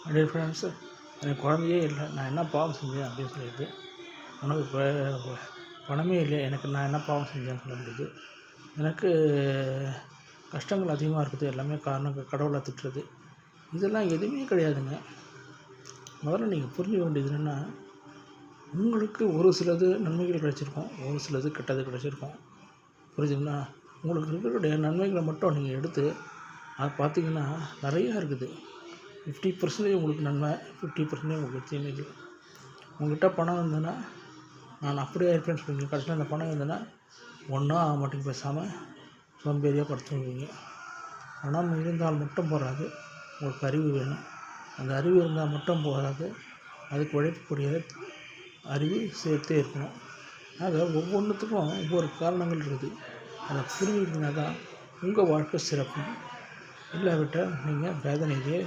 அப்படியே ஃப்ரெண்ட்ஸு எனக்கு குழந்தையே இல்லை, நான் என்ன பாவம் செஞ்சேன் அப்படின்னு சொல்லிட்டு, உனக்கு பணமே இல்லை, எனக்கு நான் என்ன பாவம் செஞ்சேன்னு சொல்ல முடியுது. எனக்கு கஷ்டங்கள் அதிகமாக இருக்குது, எல்லாமே காரணம் கடவுளை திட்டுறது, இதெல்லாம் எதுவுமே கிடையாதுங்க. முதல்ல நீங்கள் புரிஞ்சுக்க வேண்டியது என்னென்னா, உங்களுக்கு ஒரு சிலது நன்மைகள் கிடைச்சிருக்கும், ஒரு சிலது கெட்டது கிடைச்சிருக்கும். புரியுதுங்களா? உங்களுக்கு இருக்கக்கூடிய நன்மைகளை மட்டும் நீங்கள் எடுத்து அதை பார்த்தீங்கன்னா நிறையா இருக்குது. 50% உங்களுக்கு நன்மை, 50% உங்களுக்கு தீமைகள். உங்கள்கிட்ட பணம் இருந்ததுன்னா நான் அப்படியே இருப்பேன்னு சொல்லுவீங்க. கடைசியில் அந்த பணம் இருந்ததுன்னா ஒன்றும் ஆக மாட்டேங்க, பேசாமல் சோம்பேறியாக படுத்துருவீங்க. பணம் இருந்தால் மட்டும் போகாது, உங்களுக்கு அறிவு வேணும். அந்த அறிவு இருந்தால் மட்டும் போகாது, அதுக்கு உழைக்கக்கூடிய அறிவு சேர்த்தே இருக்கணும். ஆக ஒவ்வொன்றுத்துக்கும் ஒவ்வொரு காரணங்கள் இருக்குது. அதை புரிஞ்சுக்கிட்டிங்கன்னா தான் உங்கள் வாழ்க்கை சிறக்கும். இல்லாவிட்டால் நீங்கள் வேதனையிலே